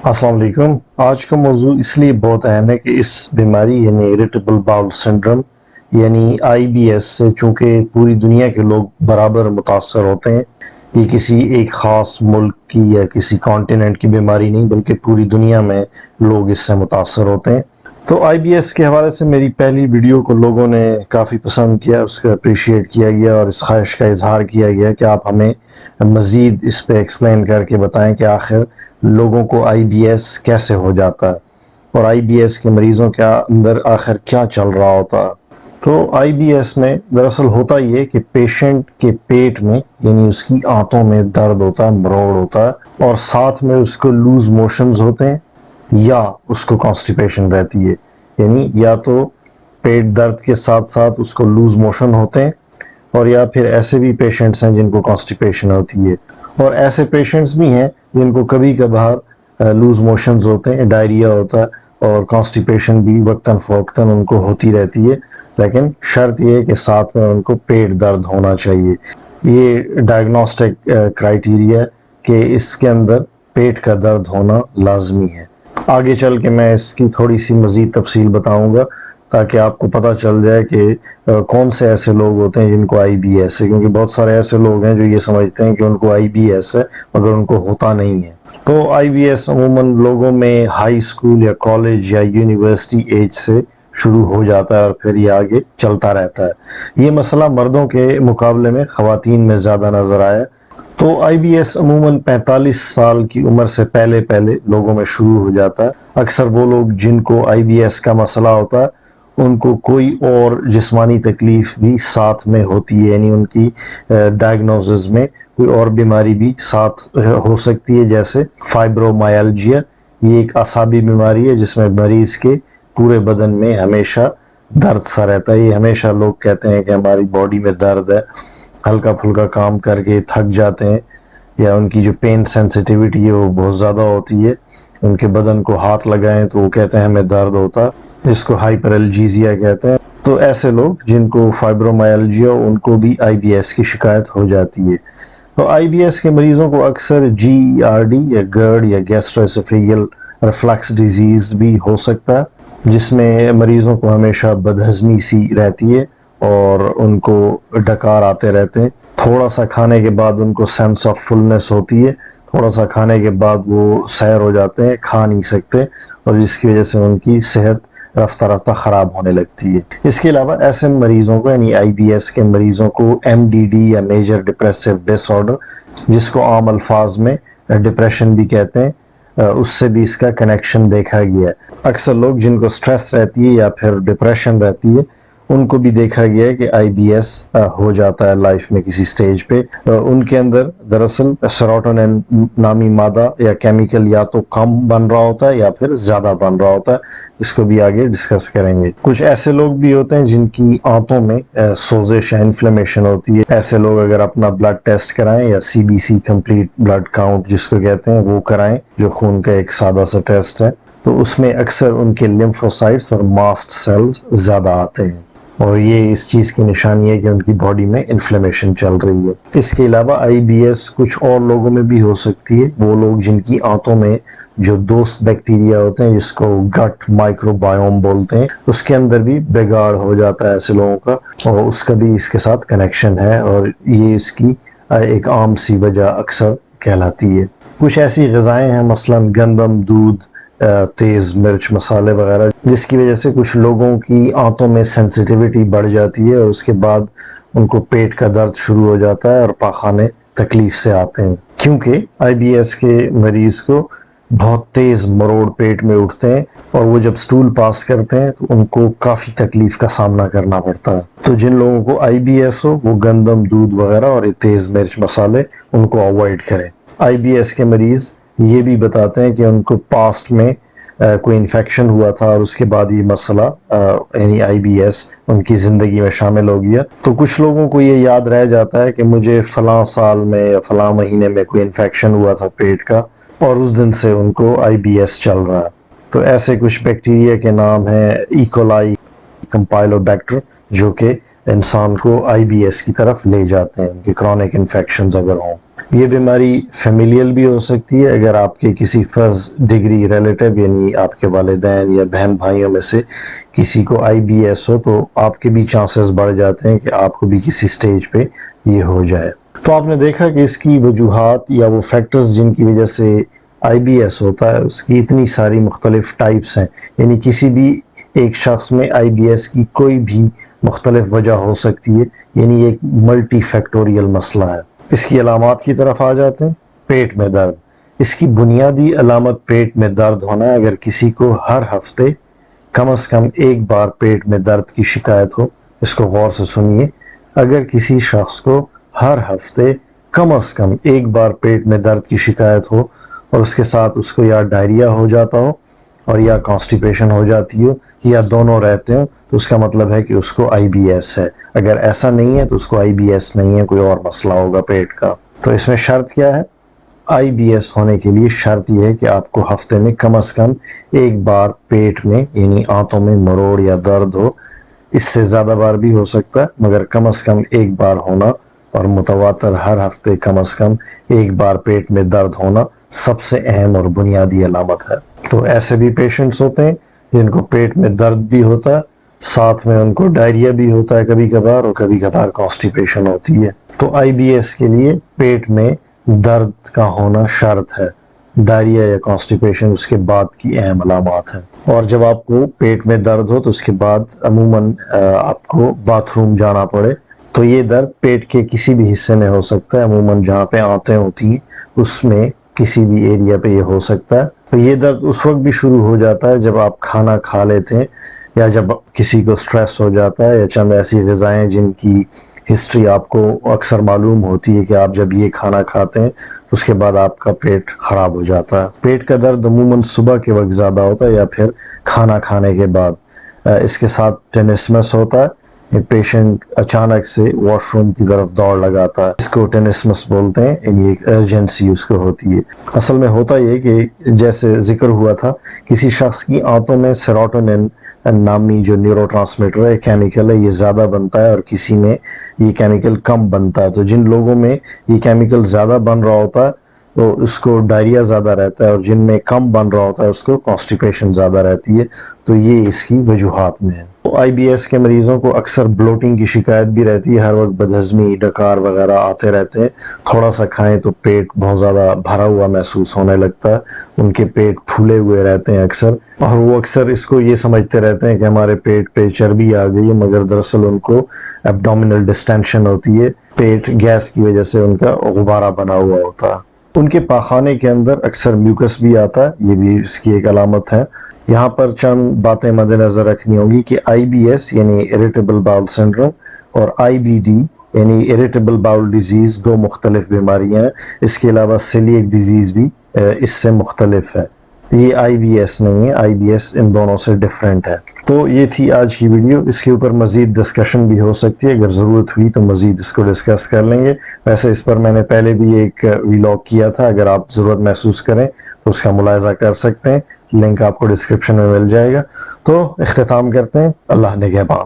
السلام علیکم۔ آج کا موضوع اس لیے بہت اہم ہے کہ اس بیماری یعنی اریٹیبل باؤل سنڈروم یعنی آئی بی ایس سے چونکہ پوری دنیا کے لوگ برابر متاثر ہوتے ہیں، یہ کسی ایک خاص ملک کی یا کسی کانٹیننٹ کی بیماری نہیں بلکہ پوری دنیا میں لوگ اس سے متاثر ہوتے ہیں۔ تو آئی بی ایس کے حوالے سے میری پہلی ویڈیو کو لوگوں نے کافی پسند کیا، اس کا اپریشیٹ کیا گیا اور اس خواہش کا اظہار کیا گیا کہ آپ ہمیں مزید اس پہ ایکسپلین کر کے بتائیں کہ آخر لوگوں کو آئی بی ایس کیسے ہو جاتا ہے اور آئی بی ایس کے مریضوں کے اندر آخر کیا چل رہا ہوتا ہے۔ تو آئی بی ایس میں دراصل ہوتا یہ کہ پیشنٹ کے پیٹ میں یعنی اس کی آنتوں میں درد ہوتا ہے، مروڑ ہوتا ہے اور ساتھ میں اس کو لوز موشنز ہوتے ہیں یا اس کو کانسٹیپیشن رہتی ہے، یعنی یا تو پیٹ درد کے ساتھ ساتھ اس کو لوز موشن ہوتے ہیں اور یا پھر ایسے بھی پیشنٹس ہیں جن کو کانسٹیپیشن ہوتی ہے، اور ایسے پیشنٹس بھی ہیں جن کو کبھی کبھار لوز موشنز ہوتے ہیں، ڈائریا ہوتا ہے اور کانسٹیپیشن بھی وقتاً فوقتاً ان کو ہوتی رہتی ہے، لیکن شرط یہ ہے کہ ساتھ میں ان کو پیٹ درد ہونا چاہیے۔ یہ ڈائگنوسٹک کرائیٹیریا کہ اس کے اندر پیٹ کا درد ہونا لازمی ہے۔ آگے چل کے میں اس کی تھوڑی سی مزید تفصیل بتاؤں گا تاکہ آپ کو پتہ چل جائے کہ کون سے ایسے لوگ ہوتے ہیں جن کو آئی بی ایس ہے، کیونکہ بہت سارے ایسے لوگ ہیں جو یہ سمجھتے ہیں کہ ان کو آئی بی ایس ہے مگر ان کو ہوتا نہیں ہے۔ تو آئی بی ایس عموماً لوگوں میں ہائی اسکول یا کالج یا یونیورسٹی ایج سے شروع ہو جاتا ہے اور پھر یہ آگے چلتا رہتا ہے۔ یہ مسئلہ مردوں کے مقابلے میں خواتین میں زیادہ نظر آیا۔ تو آئی بی ایس عموماً 45 سال کی عمر سے پہلے لوگوں میں شروع ہو جاتا ہے۔ اکثر وہ لوگ جن کو آئی بی ایس کا مسئلہ ہوتا ہے ان کو کوئی اور جسمانی تکلیف بھی ساتھ میں ہوتی ہے، یعنی ان کی ڈائگنوزز میں کوئی اور بیماری بھی ساتھ ہو سکتی ہے، جیسے فائبرومائلجیا۔ یہ ایک اعصابی بیماری ہے جس میں مریض کے پورے بدن میں ہمیشہ درد سا رہتا ہے۔ یہ ہمیشہ لوگ کہتے ہیں کہ ہماری باڈی میں درد ہے، ہلکا پھلکا کام کر کے تھک جاتے ہیں یا ان کی جو پین سینسیٹیوٹی ہے وہ بہت زیادہ ہوتی ہے، ان کے بدن کو ہاتھ لگائیں تو وہ کہتے ہیں ہمیں درد ہوتا ہے، جس کو ہائپرالجیزیا کہتے ہیں۔ تو ایسے لوگ جن کو فائبرومائلجیا ان کو بھی آئی بی ایس کی شکایت ہو جاتی ہے۔ تو آئی بی ایس کے مریضوں کو اکثر جی آر ڈی یا گرڈ یا گیسٹرواسوفیگل ریفلکس ڈیزیز بھی ہو سکتا ہے، جس میں مریضوں کو ہمیشہ بدہضمی سی رہتی ہے اور ان کو ڈکار آتے رہتے ہیں۔ تھوڑا سا کھانے کے بعد ان کو سینس آف فلنس ہوتی ہے، تھوڑا سا کھانے کے بعد وہ سیر ہو جاتے ہیں، کھا نہیں سکتے، اور جس کی وجہ سے ان کی صحت رفتہ رفتہ خراب ہونے لگتی ہے۔ اس کے علاوہ ایسے مریضوں کو یعنی آئی بی ایس کے مریضوں کو ایم ڈی ڈی یا میجر ڈپریسو ڈس آرڈر، جس کو عام الفاظ میں ڈپریشن بھی کہتے ہیں، اس سے بھی اس کا کنیکشن دیکھا گیا ہے۔ اکثر لوگ جن کو سٹریس رہتی ہے یا پھر ڈپریشن رہتی ہے ان کو بھی دیکھا گیا ہے کہ آئی بی ایس ہو جاتا ہے لائف میں کسی سٹیج پہ۔ ان کے اندر دراصل سیروٹونین نامی مادہ یا کیمیکل یا تو کم بن رہا ہوتا ہے یا پھر زیادہ بن رہا ہوتا ہے، اس کو بھی آگے ڈسکس کریں گے۔ کچھ ایسے لوگ بھی ہوتے ہیں جن کی آنتوں میں سوزش یا انفلیمیشن ہوتی ہے۔ ایسے لوگ اگر اپنا بلڈ ٹیسٹ کرائیں یا C B C complete blood count جس کو کہتے ہیں وہ کرائیں، جو خون کا ایک سادہ سا ٹیسٹ ہے، تو اس میں اکثر ان کے لیمفوسائٹس اور ماسٹ سیلز زیادہ آتے ہیں اور یہ اس چیز کی نشانی ہے کہ ان کی باڈی میں انفلیمیشن چل رہی ہے۔ اس کے علاوہ آئی بی ایس کچھ اور لوگوں میں بھی ہو سکتی ہے، وہ لوگ جن کی آنتوں میں جو دوست بیکٹیریا ہوتے ہیں جس کو گٹ مائکرو بائیوم بولتے ہیں، اس کے اندر بھی بگاڑ ہو جاتا ہے ایسے لوگوں کا، اور اس کا بھی اس کے ساتھ کنیکشن ہے اور یہ اس کی ایک عام سی وجہ اکثر کہلاتی ہے۔ کچھ ایسی غذائیں ہیں مثلاً گندم، دودھ، تیز مرچ مسالے وغیرہ، جس کی وجہ سے کچھ لوگوں کی آنتوں میں سینسیٹیوٹی بڑھ جاتی ہے اور اس کے بعد ان کو پیٹ کا درد شروع ہو جاتا ہے اور پاخانے تکلیف سے آتے ہیں، کیونکہ آئی بی ایس کے مریض کو بہت تیز مروڑ پیٹ میں اٹھتے ہیں اور وہ جب سٹول پاس کرتے ہیں تو ان کو کافی تکلیف کا سامنا کرنا پڑتا ہے۔ تو جن لوگوں کو آئی بی ایس ہو وہ گندم، دودھ وغیرہ اور تیز مرچ مسالے ان کو اوائڈ کریں۔ آئی بی ایس کے مریض یہ بھی بتاتے ہیں کہ ان کو پاسٹ میں کوئی انفیکشن ہوا تھا اور اس کے بعد یہ مسئلہ یعنی آئی بی ایس ان کی زندگی میں شامل ہو گیا۔ تو کچھ لوگوں کو یہ یاد رہ جاتا ہے کہ مجھے فلاں سال میں یا فلاں مہینے میں کوئی انفیکشن ہوا تھا پیٹ کا اور اس دن سے ان کو آئی بی ایس چل رہا ہے۔ تو ایسے کچھ بیکٹیریا کے نام ہیں ایکولائی، کمپائلوبیکٹر، جو کہ انسان کو آئی بی ایس کی طرف لے جاتے ہیں، ان کے کرونک انفیکشنز اگر ہوں۔ یہ بیماری فیملیل بھی ہو سکتی ہے، اگر آپ کے کسی فرض ڈگری ریلیٹیو یعنی آپ کے والدین یا بہن بھائیوں میں سے کسی کو IBS ہو تو آپ کے بھی چانسز بڑھ جاتے ہیں کہ آپ کو بھی کسی سٹیج پہ یہ ہو جائے۔ تو آپ نے دیکھا کہ اس کی وجوہات یا وہ فیکٹرز جن کی وجہ سے IBS ہوتا ہے اس کی اتنی ساری مختلف ٹائپس ہیں، یعنی کسی بھی ایک شخص میں IBS کی کوئی بھی مختلف وجہ ہو سکتی ہے، یعنی ایک ملٹی فیکٹوریل مسئلہ ہے۔ اس کی علامات کی طرف آ جاتے ہیں۔ پیٹ میں درد، اس کی بنیادی علامت پیٹ میں درد ہونا ہے۔ اگر کسی کو ہر ہفتے کم از کم ایک بار پیٹ میں درد کی شکایت ہو، اس کو غور سے سنیے، اگر کسی شخص کو ہر ہفتے کم از کم ایک بار پیٹ میں درد کی شکایت ہو اور اس کے ساتھ اس کو یا ڈائریا ہو جاتا ہو اور یا کانسٹیپیشن ہو جاتی ہو یا دونوں رہتے ہوں، تو اس کا مطلب ہے کہ اس کو IBS ہے۔ اگر ایسا نہیں ہے تو اس کو IBS نہیں ہے، کوئی اور مسئلہ ہوگا پیٹ کا۔ تو اس میں شرط کیا ہے؟ IBS ہونے کے لیے شرط یہ ہے کہ آپ کو ہفتے میں کم از کم ایک بار پیٹ میں یعنی آنتوں میں مروڑ یا درد ہو۔ اس سے زیادہ بار بھی ہو سکتا ہے مگر کم از کم ایک بار ہونا اور متواتر ہر ہفتے کم از کم ایک بار پیٹ میں درد ہونا سب سے اہم اور بنیادی علامت ہے۔ تو ایسے بھی پیشنٹس ہوتے ہیں جن کو پیٹ میں درد بھی ہوتا ہے، ساتھ میں ان کو ڈائریا بھی ہوتا ہے کبھی کبھار، اور کبھی کبھار کانسٹیپیشن ہوتی ہے۔ تو IBS کے لیے پیٹ میں درد کا ہونا شرط ہے، ڈائریا یا کانسٹیپیشن اس کے بعد کی اہم علامات ہیں۔ اور جب آپ کو پیٹ میں درد ہو تو اس کے بعد عموماً آپ کو باتھ روم جانا پڑے، تو یہ درد پیٹ کے کسی بھی حصے میں ہو سکتا ہے، عموماً جہاں پہ آنتیں ہوتی ہیں اس میں کسی بھی ایریا پہ یہ ہو سکتا ہے۔ تو یہ درد اس وقت بھی شروع ہو جاتا ہے جب آپ کھانا کھا لیتے ہیں یا جب کسی کو سٹریس ہو جاتا ہے یا چند ایسی غذائیں جن کی ہسٹری آپ کو اکثر معلوم ہوتی ہے کہ آپ جب یہ کھانا کھاتے ہیں تو اس کے بعد آپ کا پیٹ خراب ہو جاتا ہے۔ پیٹ کا درد عموماً صبح کے وقت زیادہ ہوتا ہے یا پھر کھانا کھانے کے بعد۔ اس کے ساتھ ٹینسمس ہوتا ہے، پیشنٹ اچانک سے واش روم کی طرف دوڑ لگاتا ہے، اس کو ٹینسمس بولتے ہیں، یعنی ایک ارجنسی اس کو ہوتی ہے۔ اصل میں ہوتا یہ کہ جیسے ذکر ہوا تھا، کسی شخص کی آنتوں میں سیروٹونن نامی جو نیورو ٹرانسمیٹر ہے، کیمیکل ہے، یہ زیادہ بنتا ہے اور کسی میں یہ کیمیکل کم بنتا ہے۔ تو جن لوگوں میں یہ کیمیکل زیادہ بن رہا ہوتا ہے تو اس کو ڈائریا زیادہ رہتا ہے، اور جن میں کم بن رہا ہوتا ہے اس کو کانسٹیپیشن زیادہ رہتی ہے۔ تو یہ اس کی وجوہات میں ہے۔ تو IBS کے مریضوں کو اکثر بلوٹنگ کی شکایت بھی رہتی ہے، ہر وقت بدہضمی، ڈکار وغیرہ آتے رہتے ہیں، تھوڑا سا کھائیں تو پیٹ بہت زیادہ بھرا ہوا محسوس ہونے لگتا ہے، ان کے پیٹ پھولے ہوئے رہتے ہیں اکثر، اور وہ اکثر اس کو یہ سمجھتے رہتے ہیں کہ ہمارے پیٹ پہ چربی آ گئی ہے، مگر دراصل ان کو ایبڈومینل ڈسٹینشن ہوتی ہے، پیٹ گیس کی وجہ سے ان کا غبارہ بنا ہوا ہوتا ہے۔ ان کے پاخانے کے اندر اکثر میوکس بھی آتا ہے، یہ بھی اس کی ایک علامت ہے۔ یہاں پر چند باتیں مد نظر رکھنی ہوگی کہ IBS یعنی اریٹیبل باؤل سنڈروم اور IBD یعنی اریٹیبل باؤل ڈیزیز دو مختلف بیماریاں ہیں۔ اس کے علاوہ سیلیک ڈیزیز بھی اس سے مختلف ہے، یہ IBS نہیں ہے، IBS ان دونوں سے ڈیفرنٹ ہے۔ تو یہ تھی آج کی ویڈیو، اس کے اوپر مزید ڈسکشن بھی ہو سکتی ہے، اگر ضرورت ہوئی تو مزید اس کو ڈسکس کر لیں گے۔ ویسے اس پر میں نے پہلے بھی ایک ویلاگ کیا تھا، اگر آپ ضرورت محسوس کریں تو اس کا ملاحظہ کر سکتے ہیں، لنک آپ کو ڈسکرپشن میں مل جائے گا۔ تو اختتام کرتے ہیں، اللہ نگہبان۔